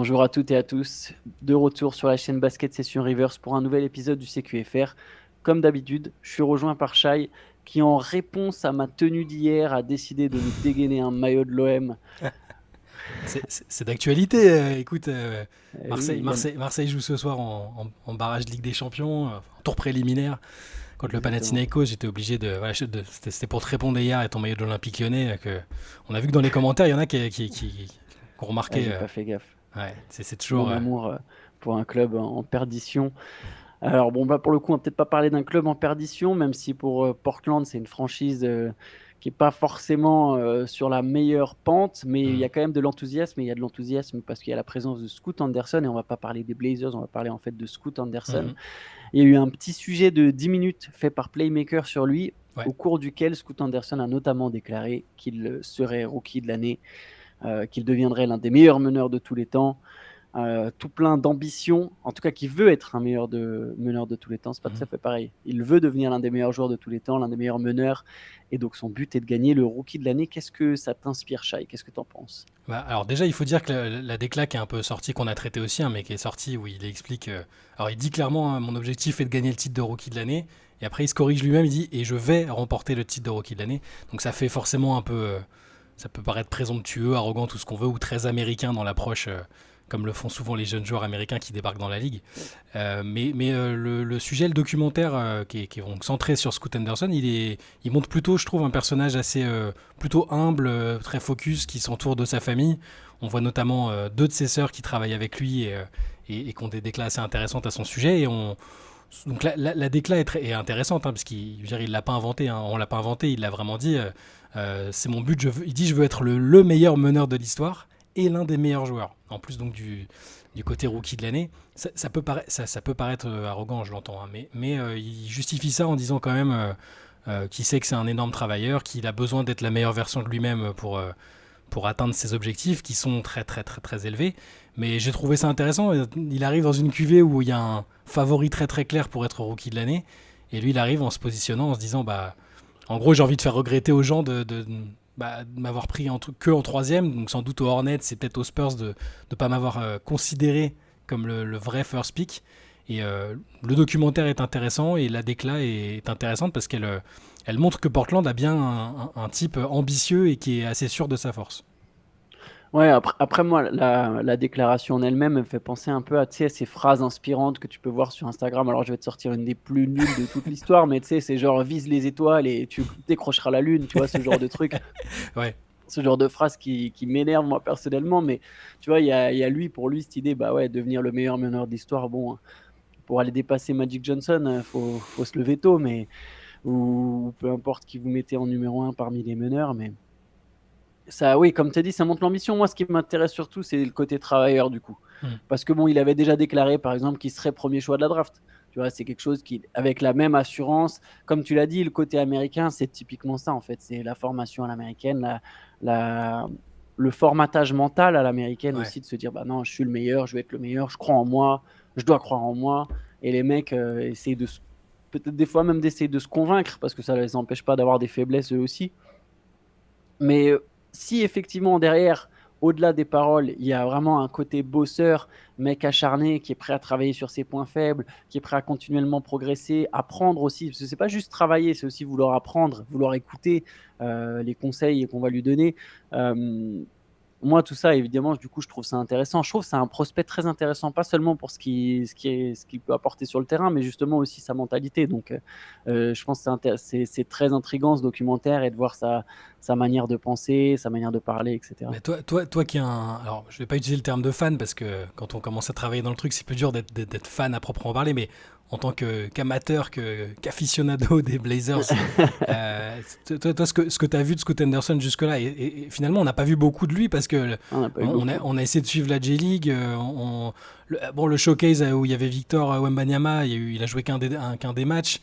Bonjour à toutes et à tous, de retour sur la chaîne Basket Session Rivers pour un nouvel épisode du CQFR. Comme d'habitude, je suis rejoint par Shai qui, en réponse à ma tenue d'hier, a décidé de me dégainer un maillot de l'OM. C'est d'actualité. Écoute, Oui, Marseille joue ce soir en barrage de Ligue des Champions, en tour préliminaire contre le exactement. Panathinaikos. J'étais obligé de. Voilà, c'était pour te répondre hier et ton maillot de l'Olympique lyonnais. On a vu que dans les commentaires, il y en a qui ont Ah, remarqué. j'ai pas fait gaffe. Ouais, c'est toujours. Mon amour pour un club en perdition. Alors bon, bah pour le coup, on va peut-être pas parler d'un club en perdition, même si pour Portland, c'est une franchise qui est pas forcément sur la meilleure pente, mais il y Hmm. a quand même de l'enthousiasme. Et il y a de l'enthousiasme parce qu'il y a la présence de Scoot Anderson, et on va pas parler des Blazers, on va parler en fait de Scoot Anderson. Mhm. Il y a eu un petit sujet de 10 minutes fait par Playmaker sur lui, Ouais. au cours duquel Scoot Anderson a notamment déclaré qu'il serait rookie de l'année, qu'il deviendrait l'un des meilleurs meneurs de tous les temps, tout plein d'ambition, en tout cas qui veut être un meneur de tous les temps, c'est pas tout Mhm. à fait pareil. Il veut devenir l'un des meilleurs joueurs de tous les temps, l'un des meilleurs meneurs, et donc son but est de gagner le rookie de l'année. Qu'est-ce que ça t'inspire, Shai? Qu'est-ce que tu en penses? Bah, alors déjà, il faut dire que la décla qui est un peu sortie, qu'on a traité aussi, hein, mais qui est sortie où il explique. Alors il dit clairement, hein, mon objectif est de gagner le titre de rookie de l'année. Et après, il se corrige lui-même, il dit et je vais remporter le titre de rookie de l'année. Donc ça fait forcément un peu, ça peut paraître présomptueux, arrogant, tout ce qu'on veut, ou très américain dans l'approche, comme le font souvent les jeunes joueurs américains qui débarquent dans la ligue. Le sujet, le documentaire qui est donc centré sur Scoot Anderson, il montre plutôt, je trouve, un personnage assez plutôt humble, très focus, qui s'entoure de sa famille. On voit notamment deux de ses sœurs qui travaillent avec lui et qui ont des déclats assez intéressantes à son sujet. Donc la déclat est intéressante, hein, parce qu'il ne l'a pas inventé, hein, on l'a pas inventé, il l'a vraiment dit. C'est mon but, il dit je veux être le meilleur meneur de l'histoire et l'un des meilleurs joueurs. En plus donc du côté rookie de l'année, ça peut paraître arrogant, je l'entends, hein, mais il justifie ça en disant quand même qu'il sait que c'est un énorme travailleur, qu'il a besoin d'être la meilleure version de lui-même pour atteindre ses objectifs qui sont très très très très élevés. Mais j'ai trouvé ça intéressant. Il arrive dans une cuvée où il y a un favori très très clair pour être rookie de l'année. Et lui, il arrive en se positionnant, en se disant, bah, en gros, j'ai envie de faire regretter aux gens de m'avoir pris que en troisième. Donc sans doute aux Hornets, c'est peut-être aux Spurs de ne pas m'avoir considéré comme le vrai first pick. Et le documentaire est intéressant et la décla est intéressante parce qu'elle montre que Portland a bien un type ambitieux et qui est assez sûr de sa force. Ouais, après moi, la déclaration en elle-même me fait penser un peu à, tu sais, ces phrases inspirantes que tu peux voir sur Instagram. Alors, je vais te sortir une des plus nulles de toute l'histoire, mais tu sais, c'est genre vise les étoiles et tu décrocheras la lune, tu vois, ce genre de truc. Ouais. Ce genre de phrase qui m'énerve moi personnellement, mais tu vois, il y a lui, pour lui, cette idée, bah ouais, devenir le meilleur meneur de l'histoire, bon, pour aller dépasser Magic Johnson, faut se lever tôt, mais ou peu importe qui vous mettez en numéro un parmi les meneurs, mais ça, oui, comme tu as dit, ça montre l'ambition. Moi, ce qui m'intéresse surtout, c'est le côté travailleur, du coup. Mm. Parce que bon, il avait déjà déclaré, par exemple, qu'il serait premier choix de la draft. Tu vois, c'est quelque chose qui, avec la même assurance, comme tu l'as dit, le côté américain, c'est typiquement ça, en fait. C'est la formation à l'américaine, la, le formatage mental à l'américaine Ouais. aussi, de se dire, bah non, je suis le meilleur, je vais être le meilleur, je crois en moi, je dois croire en moi. Et les mecs essayent peut-être des fois même d'essayer de se convaincre, parce que ça ne les empêche pas d'avoir des faiblesses eux aussi. Mais si effectivement derrière, au-delà des paroles, il y a vraiment un côté bosseur, mec acharné, qui est prêt à travailler sur ses points faibles, qui est prêt à continuellement progresser, apprendre aussi, parce que c'est pas juste travailler, c'est aussi vouloir apprendre, vouloir écouter les conseils qu'on va lui donner. Euh, Moi, tout ça, évidemment, du coup, je trouve ça intéressant. Je trouve que c'est un prospect très intéressant, pas seulement pour ce qu'il peut apporter sur le terrain, mais justement aussi sa mentalité. Donc, je pense que c'est très intriguant ce documentaire, et de voir sa manière de penser, sa manière de parler, etc. Mais toi qui es un. Alors, je vais pas utiliser le terme de fan parce que quand on commence à travailler dans le truc, c'est plus dur d'être fan à proprement parler, mais en tant qu'amateur, qu'aficionado des Blazers, euh, toi, ce que tu as vu de Scoot Anderson jusque-là, et finalement, on n'a pas vu beaucoup de lui parce que On n'a pas eu on a, beaucoup. on a essayé de suivre la J-League. Le showcase où il y avait Victor Wembanyama, il a joué qu'un des matchs.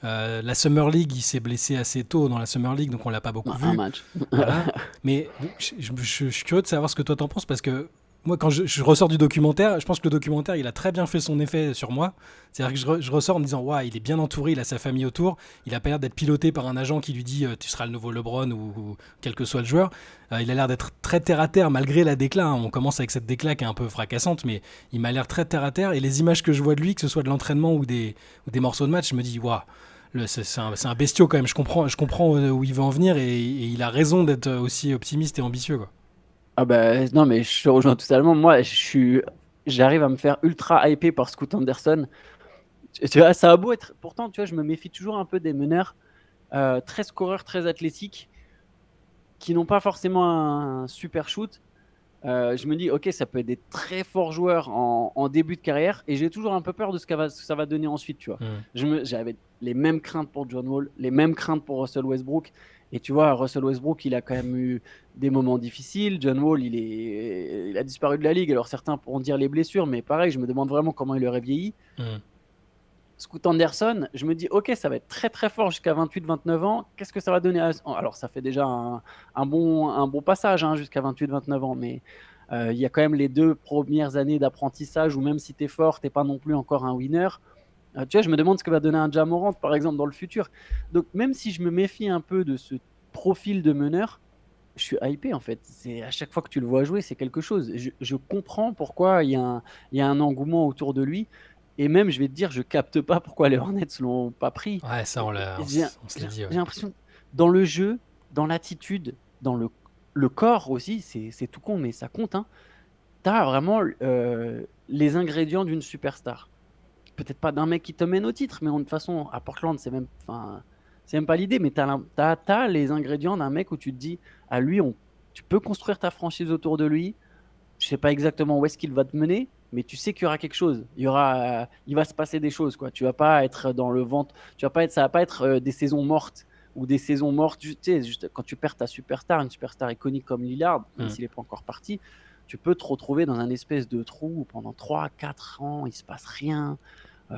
La Summer League, il s'est blessé assez tôt dans la Summer League, donc on l'a pas beaucoup Un vu. match. Voilà. Mais je suis curieux de savoir ce que toi t'en penses parce que moi, quand je ressors du documentaire, je pense que le documentaire, il a très bien fait son effet sur moi. C'est-à-dire que je ressors en me disant, ouais, il est bien entouré, il a sa famille autour, il a pas l'air d'être piloté par un agent qui lui dit, tu seras le nouveau LeBron ou quel que soit le joueur. Il a l'air d'être très terre à terre malgré la décla, hein. On commence avec cette décla qui est un peu fracassante, mais il m'a l'air très terre à terre. Et les images que je vois de lui, que ce soit de l'entraînement ou des morceaux de match, je me dis, waouh. C'est un bestiau quand même, je comprends où il veut en venir et il a raison d'être aussi optimiste et ambitieux, quoi. Ah bah non, mais je te rejoins totalement. Moi, j'arrive à me faire ultra hyper par Scoot Anderson. Tu vois, ça a beau être. Pourtant, tu vois, je me méfie toujours un peu des meneurs très scoreurs, très athlétiques, qui n'ont pas forcément un super shoot. Je me dis, ok, ça peut être des très forts joueurs en début de carrière, et j'ai toujours un peu peur de ce que ça va donner ensuite, tu vois. Mm. J'avais les mêmes craintes pour John Wall, les mêmes craintes pour Russell Westbrook, et tu vois, Russell Westbrook, il a quand même eu des moments difficiles. John Wall, il a disparu de la ligue, alors certains pourront dire les blessures, mais pareil, je me demande vraiment comment il aurait vieilli. Mm. Scoot Anderson, je me dis, ok, ça va être très très fort jusqu'à 28-29 ans. Qu'est-ce que ça va donner Alors, ça fait déjà un bon passage hein, jusqu'à 28-29 ans, mais il y a quand même les 2 premières années d'apprentissage où même si tu es fort, tu n'es pas non plus encore un winner. Tu vois, je me demande ce que va donner un Ja Morant, par exemple, dans le futur. Donc, même si je me méfie un peu de ce profil de meneur, je suis hypé en fait. C'est à chaque fois que tu le vois jouer, c'est quelque chose. Je comprends pourquoi il y a un engouement autour de lui. Et même, je vais te dire, je capte pas pourquoi les Hornets l'ont pas pris. Ouais, ça, on se l'est dit, ouais. J'ai l'impression, dans le jeu, dans l'attitude, dans le corps aussi, c'est tout con, mais ça compte. Hein. Tu as vraiment les ingrédients d'une superstar. Peut-être pas d'un mec qui te mène au titre, mais de toute façon, à Portland, c'est même pas l'idée, mais tu as les ingrédients d'un mec où tu te dis, à lui, tu peux construire ta franchise autour de lui. Je sais pas exactement où est-ce qu'il va te mener, mais tu sais qu'il y aura quelque chose. Il va se passer des choses, quoi. Tu vas pas être dans le ventre. Ça va pas être des saisons mortes ou des saisons mortes. Tu sais, juste quand tu perds ta superstar, une superstar iconique comme Lillard, même Mm. s'il n'est pas encore parti, tu peux te retrouver dans un espèce de trou où pendant 3-4 ans, il se passe rien.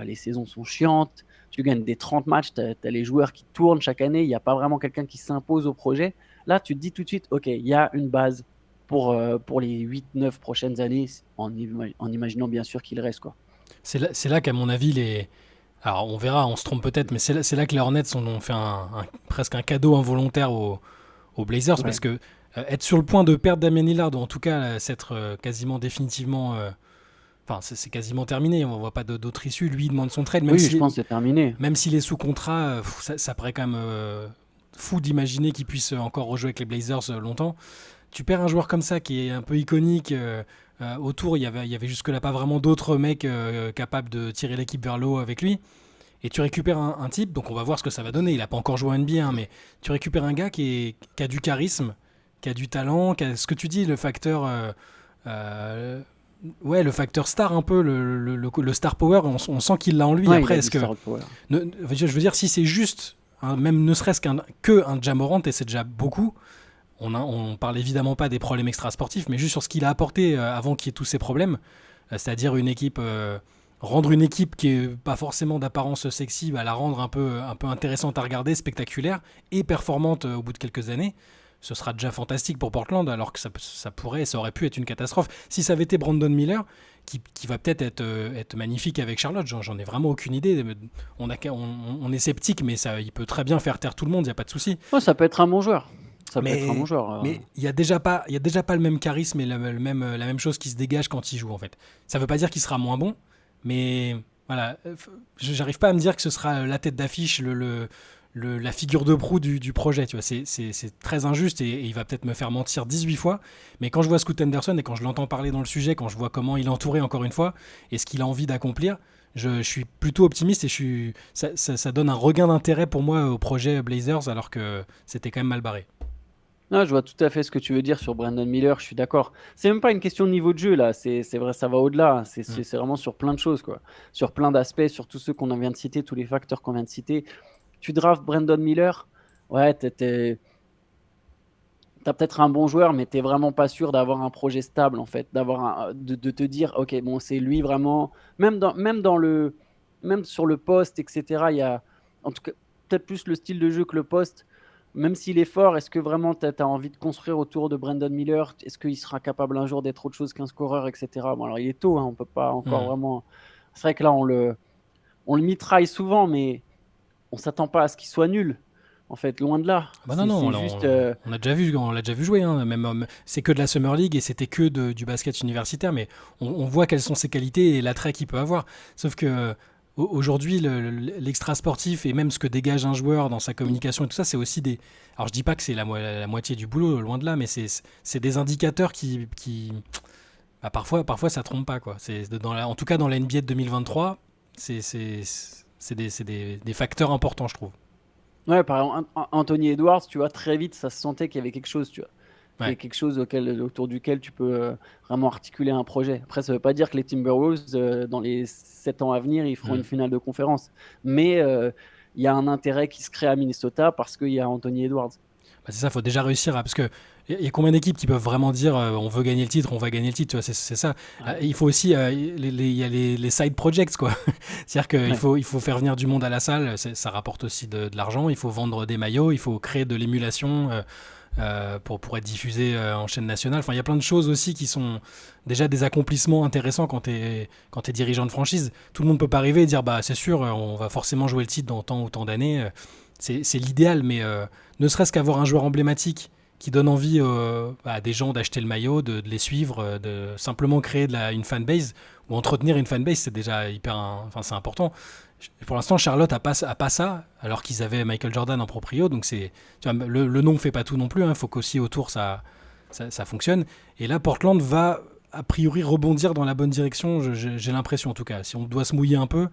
Les saisons sont chiantes. Tu gagnes des 30 matchs, tu as les joueurs qui tournent chaque année. Il n'y a pas vraiment quelqu'un qui s'impose au projet. Là, tu te dis tout de suite, OK, il y a une base pour les 8-9 prochaines années, en imaginant bien sûr qu'il reste. Quoi. C'est là qu'à mon avis, alors on verra, on se trompe peut-être, mais c'est là que les Hornets ont fait presque un cadeau involontaire aux Blazers, Ouais. parce que être sur le point de perdre Damian Lillard, ou en tout cas s'être quasiment définitivement... Enfin, c'est quasiment terminé, on voit pas d'autre issue. Lui, il demande son trade, Oui, je pense que c'est terminé. même s'il est sous contrat, ça paraît quand même fou d'imaginer qu'il puisse encore rejouer avec les Blazers longtemps. Tu perds un joueur comme ça qui est un peu iconique. Autour, il y avait jusque-là pas vraiment d'autres mecs capables de tirer l'équipe vers le haut avec lui. Et tu récupères un type, donc on va voir ce que ça va donner. Il a pas encore joué en NBA, hein, mais tu récupères un gars qui a du charisme, qui a du talent, qui a ce que tu dis, le facteur. Ouais, le facteur star un peu, le star power, on sent qu'il l'a en lui. Ouais, il Après, a est-ce du que star power. je veux dire, si c'est juste, hein, même ne serait-ce qu'un Ja Morant, et c'est déjà beaucoup, on parle évidemment pas des problèmes extrasportifs, mais juste sur ce qu'il a apporté avant qu'il y ait tous ces problèmes, c'est-à-dire rendre une équipe qui est pas forcément d'apparence sexy, la rendre un peu intéressante à regarder, spectaculaire et performante au bout de quelques années. Ce sera déjà fantastique pour Portland, alors que ça aurait pu être une catastrophe. Si ça avait été Brandon Miller, qui va peut-être être magnifique avec Charlotte, j'en ai vraiment aucune idée. On est sceptique, mais il peut très bien faire taire tout le monde, il n'y a pas de souci. Ouais, ça peut être un bon joueur. Ça peut être un bon Mais joueur. il y a déjà pas le même charisme et la même chose qui se dégage quand il joue en fait. Ça veut pas dire qu'il sera moins bon, mais voilà, j'arrive pas à me dire que ce sera la tête d'affiche, la figure de proue du projet. Tu vois, c'est très injuste et il va peut-être me faire mentir 18 fois. Mais quand je vois Scoot Anderson et quand je l'entends parler dans le sujet, quand je vois comment il est entouré encore une fois et ce qu'il a envie d'accomplir, je suis plutôt optimiste et ça donne un regain d'intérêt pour moi au projet Blazers alors que c'était quand même mal barré. Non, je vois tout à fait ce que tu veux dire sur Brandon Miller, je suis d'accord. C'est même pas une question de niveau de jeu, là. C'est vrai, ça va au-delà. Mm. C'est vraiment sur plein de choses, quoi. Sur plein d'aspects, sur tous ceux qu'on vient de citer, tous les facteurs qu'on vient de citer. Tu drafts Brandon Miller, ouais, t'as peut-être un bon joueur, mais t'es vraiment pas sûr d'avoir un projet stable, en fait. De te dire, OK, bon, c'est lui vraiment. Même sur le poste, etc., il y a, en tout cas, peut-être plus le style de jeu que le poste. même s'il est fort, est-ce que vraiment tu as envie de construire autour de Brandon Miller? Est-ce qu'il sera capable un jour d'être autre chose qu'un scoreur, et cetera? Bon, alors il est tôt, hein, on peut pas encore Hmm. vraiment. C'est vrai que là, on le mitraille souvent, mais on s'attend pas à ce qu'il soit nul. En fait, loin de là. Bah non, non, C'est là, juste. on l'a déjà vu jouer, hein. Même, c'est que de la Summer League et c'était que du basket universitaire, mais on voit quelles sont ses qualités et l'attrait qu'il peut avoir. Sauf que aujourd'hui, l'extra sportif et même ce que dégage un joueur dans sa communication et tout ça, c'est aussi des. Alors je dis pas que c'est la moitié du boulot, loin de là, mais c'est des indicateurs bah, parfois ça trompe pas, quoi. En tout cas, dans la NBA de 2023, c'est des facteurs importants, je trouve. Ouais, par exemple, Anthony Edwards, tu vois, très vite, ça se sentait qu'il y avait quelque chose, tu vois. Qu'il y Ouais. ait quelque chose autour duquel tu peux vraiment articuler un projet. Après, ça veut pas dire que les Timberwolves, dans les 7 ans à venir, ils feront Hmm. une finale de conférence. Mais il y a un intérêt qui se crée à Minnesota parce qu'il y a Anthony Edwards. Bah, c'est ça, faut déjà réussir à. Parce que il y a combien d'équipes qui peuvent vraiment dire on veut gagner le titre, on va gagner le titre, tu vois, c'est ça. Ouais. Il faut aussi. Il y a les side projects, quoi. C'est-à-dire qu'il Ouais. faut faire venir du monde à la salle, ça rapporte aussi de l'argent, il faut vendre des maillots, il faut créer de l'émulation pour être diffusé en chaîne nationale. Enfin, il y a plein de choses aussi qui sont déjà des accomplissements intéressants quand t'es dirigeant de franchise. Tout le monde peut pas arriver et dire bah c'est sûr, on va forcément jouer le titre dans tant ou tant d'années. C'est l'idéal, mais ne serait-ce qu'avoir un joueur emblématique qui donne envie à des gens d'acheter le maillot, de les suivre, de simplement créer une fanbase ou entretenir une fanbase, c'est déjà enfin c'est important. Pour l'instant, Charlotte a pas ça, alors qu'ils avaient Michael Jordan en proprio, donc tu vois, le nom fait pas tout non plus, il faut qu'aussi autour ça fonctionne. Et là, Portland va a priori rebondir dans la bonne direction, j'ai l'impression en tout cas. Si on doit se mouiller un peu,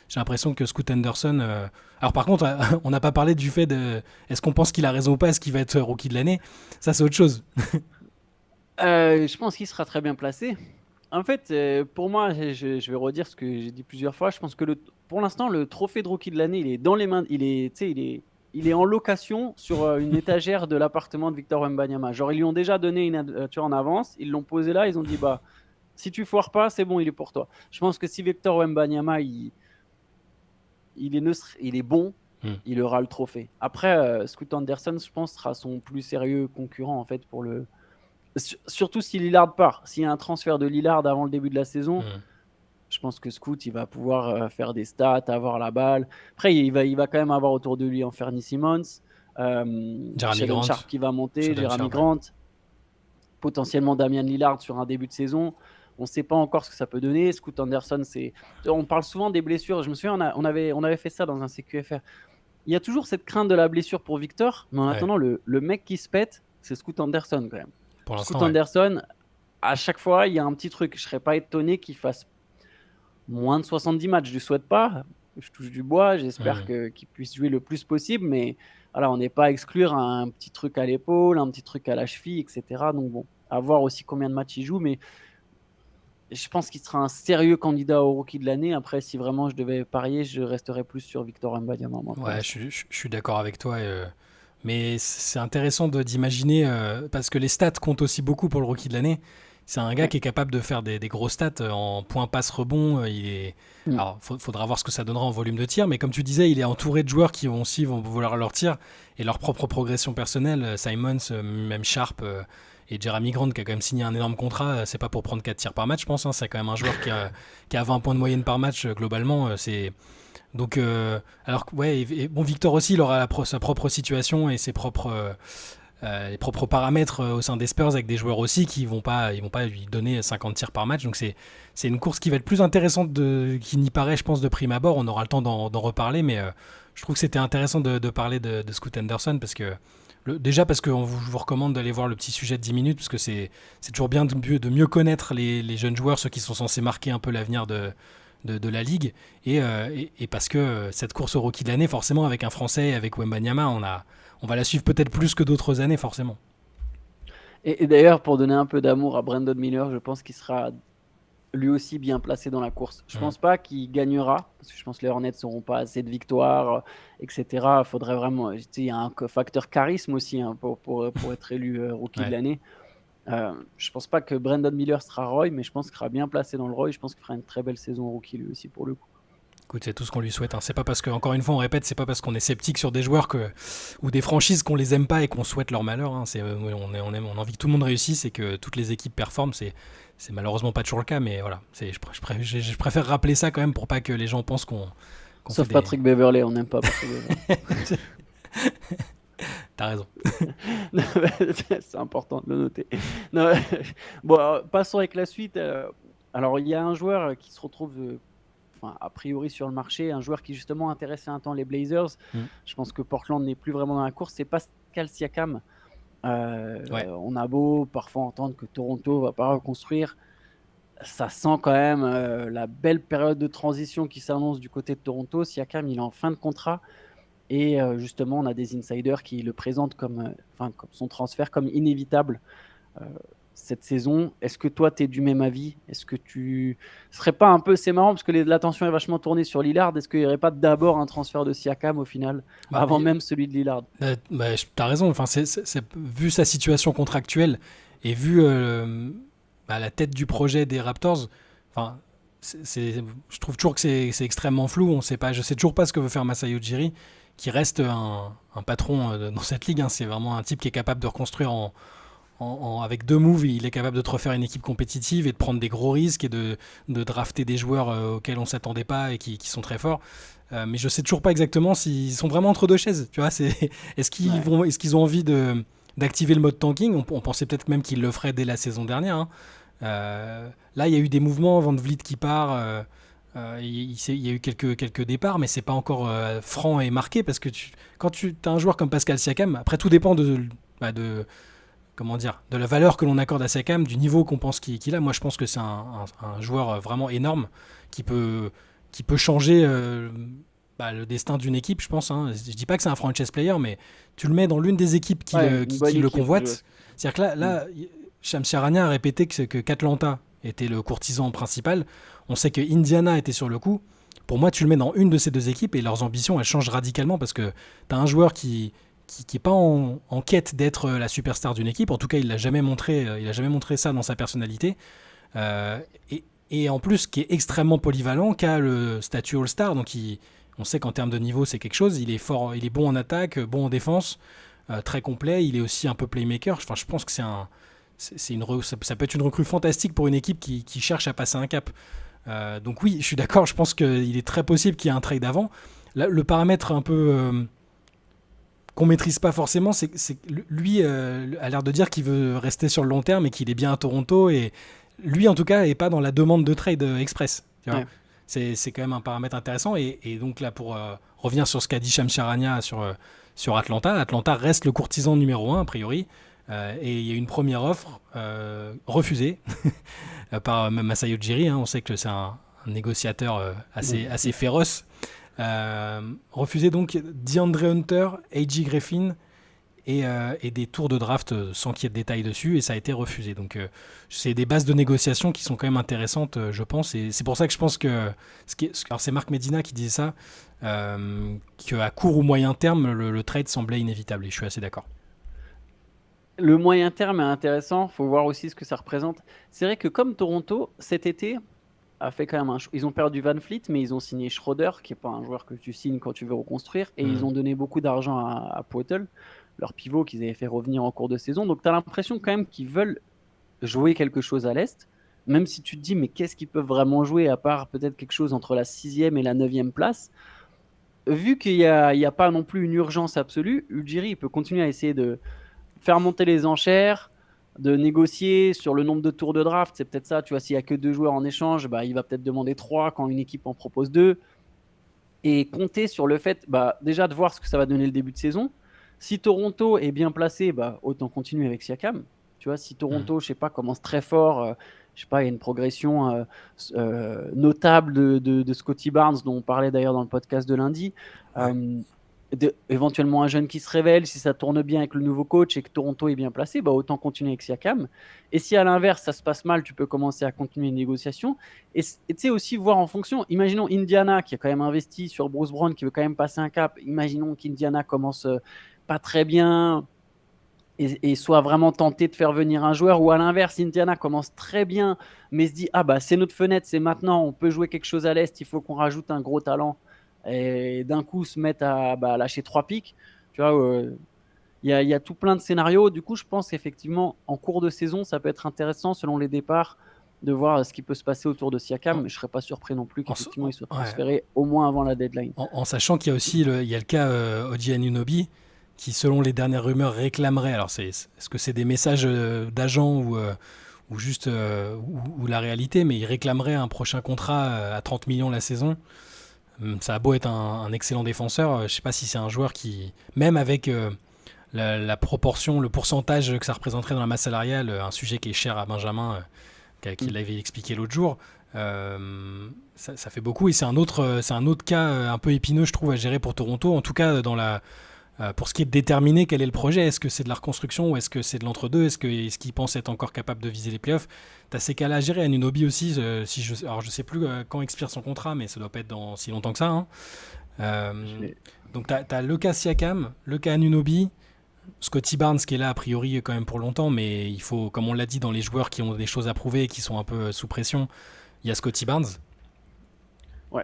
j'ai l'impression que Scoot Henderson. Alors par contre, on n'a pas parlé du fait de. Est-ce qu'on pense qu'il a raison ou pas? Est-ce qu'il va être rookie de l'année? Ça, c'est autre chose. Je pense qu'il sera très bien placé. En fait, pour moi, je vais redire ce que j'ai dit plusieurs fois. Je pense que pour l'instant, le trophée de rookie de l'année, il est dans les mains. Tu sais, il est en location sur une étagère de l'appartement de Victor Wembanyama. Genre, ils lui ont déjà donné une voiture en avance. Ils l'ont posé là. Ils ont dit, bah, si tu foires pas, c'est bon, il est pour toi. Je pense que si Victor Wembanyama, il est bon, Hmm. il aura le trophée. Après, Scoot Anderson, je pense, sera son plus sérieux concurrent en fait pour le. Surtout si Lillard part. S'il y a un transfert de Lillard avant le début de la saison, Hmm. je pense que Scoot, il va pouvoir faire des stats, avoir la balle. Après, il va quand même avoir autour de lui Anthony Simmons, Jeremy Shaedon Grant, Sharp qui va monter, Sheldon Jeremy Sharp, ouais. Grant, potentiellement Damian Lillard sur un début de saison. On ne sait pas encore ce que ça peut donner. Scoot Anderson, on parle souvent des blessures. Je me souviens, on avait fait ça dans un CQFR. Il y a toujours cette crainte de la blessure pour Victor, mais en Ouais. attendant, le mec qui se pète, c'est Scoot Anderson quand même. Pour Scoot l'instant, ouais. Anderson, à chaque fois, il y a un petit truc. Je ne serais pas étonné qu'il fasse moins de 70 matchs. Je ne lui souhaite pas. Je touche du bois. J'espère Hmm. qu'il puisse jouer le plus possible. Mais voilà, on n'est pas à exclure un petit truc à l'épaule, un petit truc à la cheville, etc. Donc bon, à voir aussi combien de matchs il joue. Mais je pense qu'il sera un sérieux candidat au rookie de l'année. Après, si vraiment je devais parier, je resterais plus sur Victor Wembanyama, moi, pour Ouais, l'instant. je suis d'accord avec toi. Mais c'est intéressant d'imaginer, parce que les stats comptent aussi beaucoup pour le rookie de l'année. C'est un gars Ouais. qui est capable de faire des gros stats en points, passes, rebonds. Mm. Alors, faudra voir ce que ça donnera en volume de tir. Mais comme tu disais, il est entouré de joueurs qui vont vouloir leur tir et leur propre progression personnelle. Simons, même Sharp et Jeremy Grant, qui a quand même signé un énorme contrat. C'est pas pour prendre 4 tirs par match, je pense, hein. C'est quand même un joueur qui a 20 points de moyenne par match globalement. Donc, alors ouais, bon, Victor aussi, il aura sa propre situation et les propres paramètres au sein des Spurs avec des joueurs aussi ils vont pas lui donner 50 tirs par match. Donc c'est une course qui va être plus intéressante qu'il n'y paraît, je pense, de prime abord. On aura le temps d'en reparler, mais je trouve que c'était intéressant de parler de Scoot Anderson parce que déjà parce que je vous recommande d'aller voir le petit sujet de 10 minutes parce que c'est toujours bien de mieux connaître les jeunes joueurs, ceux qui sont censés marquer un peu l'avenir de la ligue et parce que cette course au rookie de l'année, forcément avec un Français, avec Wembanyama, on va la suivre peut-être plus que d'autres années, forcément. Et d'ailleurs, pour donner un peu d'amour à Brandon Miller, je pense qu'il sera lui aussi bien placé dans la course. Je Mm. pense pas qu'il gagnera, parce que je pense que les Hornets n'auront pas assez de victoires, etc. Il faudrait vraiment. Il y a un facteur charisme aussi hein, pour être élu rookie de Ouais. l'année. Je pense pas que Brandon Miller sera Roy, mais je pense qu'il sera bien placé dans le Roy. Je pense qu'il fera une très belle saison rookie lui aussi pour le coup. Écoute, c'est tout ce qu'on lui souhaite, hein. C'est pas parce que, encore une fois, on répète, c'est pas parce qu'on est sceptique sur des joueurs ou des franchises qu'on les aime pas et qu'on souhaite leur malheur, hein. On a envie que tout le monde réussisse et que toutes les équipes performent. C'est malheureusement pas toujours le cas, mais voilà. Je préfère rappeler ça quand même pour pas que les gens pensent qu'on fait Sauf Patrick Beverley, on n'aime pas Patrick Beverley. T'as raison. C'est important de le noter. Non, bon, passons avec la suite. Alors, il y a un joueur qui se retrouve, a priori sur le marché, un joueur qui justement intéressait un temps les Blazers. Je pense que Portland n'est plus vraiment dans la course. C'est Pascal Siakam. Ouais. On a beau parfois entendre que Toronto va pas reconstruire. Ça sent quand même la belle période de transition qui s'annonce du côté de Toronto. Siakam, il est en fin de contrat. Et justement, on a des insiders qui le présentent comme son transfert comme inévitable cette saison. Est-ce que toi, tu es du même avis? Est-ce que tu serais pas un peu... C'est marrant parce que l'attention est vachement tournée sur Lillard. Est-ce qu'il n'y aurait pas d'abord un transfert de Siakam au final, avant même celui de Lillard? T'as raison. Enfin, vu sa situation contractuelle et vu la tête du projet des Raptors, enfin, je trouve toujours que c'est extrêmement flou. Je sais toujours pas ce que veut faire Masai Ujiri, qui reste un patron dans cette ligue, hein. C'est vraiment un type qui est capable de reconstruire avec 2 moves. Il est capable de te refaire une équipe compétitive et de prendre des gros risques et de drafter des joueurs auxquels on s'attendait pas et qui sont très forts. Mais je sais toujours pas exactement s'ils sont vraiment entre deux chaises. Tu vois, est-ce qu'ils ont envie d'activer le mode tanking? On pensait peut-être même qu'ils le feraient dès la saison dernière, hein. Là, il y a eu des mouvements, Van Vliet qui part. Il y a eu quelques départs, mais c'est pas encore franc et marqué, parce que quand tu as un joueur comme Pascal Siakam, après tout dépend de la valeur que l'on accorde à Siakam, du niveau qu'on pense qu'il a. Moi, je pense que c'est un joueur vraiment énorme qui peut changer le destin d'une équipe, je pense, hein. Je dis pas que c'est un franchise player, mais tu le mets dans l'une des équipes qui le convoite. C'est-à-dire que là, Shams Charania a répété qu'Atlanta était le courtisan principal. On sait que Indiana était sur le coup. Pour moi, tu le mets dans une de ces deux équipes et leurs ambitions, elles changent radicalement, parce que tu as un joueur qui est pas en quête d'être la superstar d'une équipe. En tout cas, il n'a jamais montré ça dans sa personnalité. Et en plus, qui est extrêmement polyvalent, qui a le statut All-Star. Donc, on sait qu'en termes de niveau, c'est quelque chose. Il est fort, il est bon en attaque, bon en défense, très complet. Il est aussi un peu playmaker. Enfin, je pense que ça peut être une recrue fantastique pour une équipe qui cherche à passer un cap. Donc oui, je suis d'accord. Je pense qu'il est très possible qu'il y ait un trade avant. Là, le paramètre un peu qu'on maîtrise pas forcément, c'est lui a l'air de dire qu'il veut rester sur le long terme et qu'il est bien à Toronto. Et lui, en tout cas, est pas dans la demande de trade express. Tu vois. C'est quand même un paramètre intéressant. Et donc là, pour revenir sur ce qu'a dit Shams Charania sur Atlanta, Atlanta reste le courtisan numéro 1 a priori. Et il y a une première offre refusée par Masai Ujiri, hein. On sait que c'est un négociateur assez féroce. Refusé donc DeAndre Hunter, A.J. Griffin et des tours de draft sans qu'il y ait de détails dessus, et ça a été refusé. Donc c'est des bases de négociation qui sont quand même intéressantes, je pense, et c'est pour ça que je pense que alors c'est Marc Medina qui disait ça, qu'à court ou moyen terme le trade semblait inévitable, et je suis assez d'accord. Le moyen terme est intéressant, il faut voir aussi ce que ça représente. C'est vrai que comme Toronto, cet été, a fait quand même ils ont perdu Van Fleet, mais ils ont signé Schroeder, qui n'est pas un joueur que tu signes quand tu veux reconstruire, et ils ont donné beaucoup d'argent à Poeltl, leur pivot qu'ils avaient fait revenir en cours de saison. Donc tu as l'impression quand même qu'ils veulent jouer quelque chose à l'Est, même si tu te dis, mais qu'est-ce qu'ils peuvent vraiment jouer, à part peut-être quelque chose entre la 6e et la 9e place. Vu qu'il n'y a pas non plus une urgence absolue, Ujiri peut continuer à essayer de faire monter les enchères, de négocier sur le nombre de tours de draft. C'est peut-être ça, tu vois, s'il n'y a que 2 joueurs en échange, il va peut-être demander 3 quand une équipe en propose 2, et compter sur le fait déjà de voir ce que ça va donner le début de saison. Si Toronto est bien placé, autant continuer avec Siakam. Tu vois, si Toronto, je sais pas, commence très fort, je sais pas, il y a une progression notable de Scottie Barnes, dont on parlait d'ailleurs dans le podcast de lundi, éventuellement un jeune qui se révèle, si ça tourne bien avec le nouveau coach et que Toronto est bien placé, autant continuer avec Siakam. Et si à l'inverse ça se passe mal, tu peux commencer à continuer une négociation. Et tu sais aussi voir en fonction. Imaginons Indiana qui a quand même investi sur Bruce Brown, qui veut quand même passer un cap. Imaginons qu'Indiana commence pas très bien. et soit vraiment tenté de faire venir un joueur, ou à l'inverse, Indiana commence très bien, mais se dit: «Ah bah, c'est notre fenêtre, c'est maintenant, on peut jouer quelque chose à l'Est, il faut qu'on rajoute un gros talent», et d'un coup se mettent à, bah, lâcher 3 pics, tu vois? Il y a tout plein de scénarios. Du coup, je pense qu'effectivement, en cours de saison, ça peut être intéressant selon les départs de voir ce qui peut se passer autour de Siakam, En, mais je serais pas surpris non plus qu'effectivement il soit ouais. transféré au moins avant la deadline. En sachant qu'il y a aussi il y a le cas Oji Anunoby qui, selon les dernières rumeurs, réclamerait. Alors, est-ce que c'est des messages d'agents ou juste ou la réalité, mais il réclamerait un prochain contrat à 30 millions la saison. Ça a beau être un excellent défenseur, je ne sais pas si c'est un joueur qui, même avec la proportion, le pourcentage que ça représenterait dans la masse salariale, un sujet qui est cher à Benjamin, qui Mm. l'avait expliqué l'autre jour, ça fait beaucoup et c'est un autre cas un peu épineux, je trouve, à gérer pour Toronto. En tout cas, pour ce qui est de déterminer quel est le projet, est-ce que c'est de la reconstruction ou est-ce que c'est de l'entre-deux, est-ce qu'ils pensent être encore capable de viser les playoffs. T'as ces cas-là à gérer. Anunoby aussi, alors je sais plus quand expire son contrat, mais ça doit pas être dans si longtemps que ça. Hein. Je Euh, l'ai- donc t'as le cas Siakam, le cas Anunoby, Scotty Barnes qui est là a priori quand même pour longtemps, mais il faut, comme on l'a dit, dans les joueurs qui ont des choses à prouver et qui sont un peu sous pression, il y a Scotty Barnes. Ouais.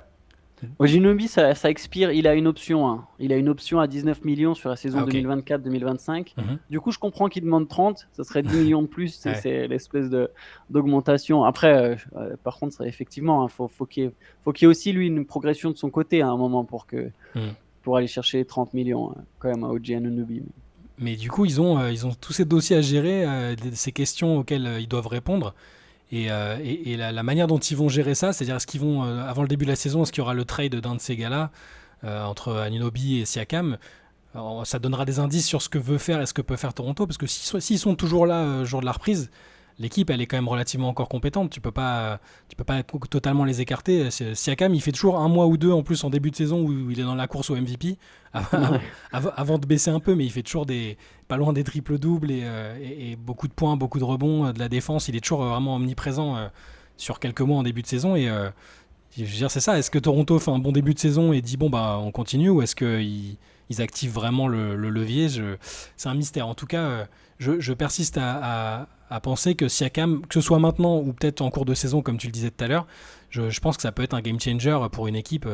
Ojinobi, ça expire. Il a une option, hein. Il a une option à 19 millions sur la saison Ah ok. 2024-2025. Mhm. Du coup, je comprends qu'il demande 30. Ça serait 10 millions de plus. C'est, Ouais. c'est l'espèce d'augmentation. Après, par contre, effectivement, faut qu'il y ait aussi, lui, une progression de son côté à un moment Mhm. pour aller chercher les 30 millions, quand même, à OG Anunoby. Mais du coup, ils ont tous ces dossiers à gérer, ces questions auxquelles ils doivent répondre. Et la manière dont ils vont gérer ça, c'est-à-dire est-ce qu'ils vont, avant le début de la saison, est-ce qu'il y aura le trade d'un de ces gars-là, entre Anunoby et Siakam. Alors, ça donnera des indices sur ce que veut faire et ce que peut faire Toronto, parce que s'ils sont toujours là jour de la reprise, l'équipe elle est quand même relativement encore compétente. Tu peux pas totalement les écarter. Siakam, il fait toujours un mois ou deux en plus en début de saison où il est dans la course au MVP Ouais. avant de baisser un peu, mais il fait toujours pas loin des triples doubles et beaucoup de points, beaucoup de rebonds, de la défense. Il est toujours vraiment omniprésent sur quelques mois en début de saison et je veux dire, c'est ça. Est-ce que Toronto fait un bon début de saison et dit bon bah on continue, ou est-ce qu'ils activent vraiment le levier? C'est un mystère. En tout cas, je persiste à penser que Siakam, que ce soit maintenant ou peut-être en cours de saison, comme tu le disais tout à l'heure, je pense que ça peut être un game changer pour une équipe.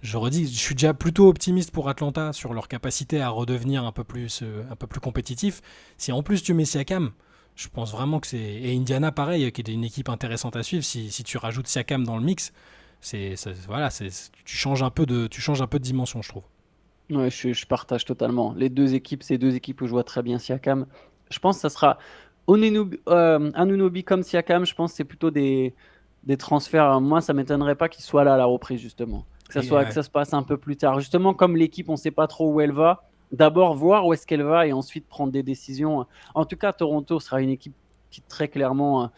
Je redis, je suis déjà plutôt optimiste pour Atlanta sur leur capacité à redevenir un peu plus compétitif. Si en plus tu mets Siakam, je pense vraiment que c'est. Et Indiana, pareil, qui est une équipe intéressante à suivre. Si tu rajoutes Siakam dans le mix, voilà, tu changes un peu de dimension, je trouve. Ouais, je partage totalement. Ces deux équipes où je vois très bien Siakam. Je pense que ça sera Anunoby comme Siakam. Je pense que c'est plutôt des transferts. Moi, ça m'étonnerait pas qu'il soit là à la reprise, justement. Et Que ça se passe un peu plus tard. Justement, comme l'équipe, on ne sait pas trop où elle va. D'abord, voir où est-ce qu'elle va et ensuite prendre des décisions. En tout cas, Toronto sera une équipe qui très clairement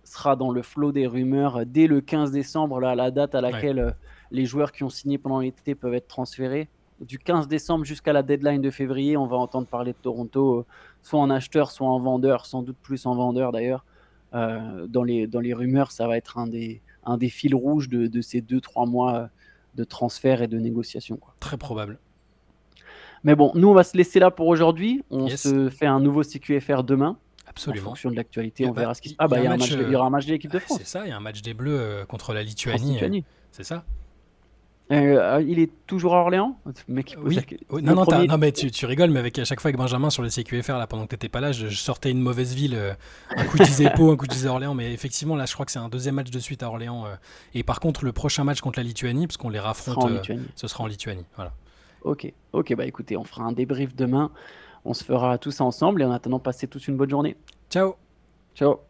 sera dans le flot des rumeurs dès le 15 décembre, là, la date à ouais, laquelle les joueurs qui ont signé pendant l'été peuvent être transférés. Du 15 décembre jusqu'à la deadline de février, on va entendre parler de Toronto, soit en acheteur, soit en vendeur, sans doute plus en vendeur d'ailleurs. Dans les rumeurs, ça va être un des fils rouges de ces 2-3 mois de transfert et de négociation, quoi. très probable. Mais bon, nous, on va se laisser là pour aujourd'hui. On Yes, se fait un nouveau CQFR demain. En absolument. fonction de l'actualité, Et on bah, verra ce qui se il passe. Ah, y, bah, a il un y a un match. match, il y aura un match de l'équipe de C'est France. ça, il y a un match des Bleus contre la Lituanie. France-Lituanie. C'est ça. Il est toujours à Orléans? Le mec qui pose Oui. Oui, non, le non, premier. non, mais tu rigoles, mais avec à chaque fois avec Benjamin sur le CQFR, là, pendant que t'étais pas là, je sortais une mauvaise ville. Un coup je disais Pau, un coup je disais Orléans, mais effectivement, là, je crois que c'est un deuxième match de suite à Orléans. Et par contre, le prochain match contre la Lituanie, parce qu'on les Sera raffronte, en Lituanie. ce sera en Lituanie. Voilà. Ok, ok, bah écoutez, on fera un débrief demain. On se fera tout ça ensemble et en attendant, passez tous une bonne journée. Ciao! Ciao.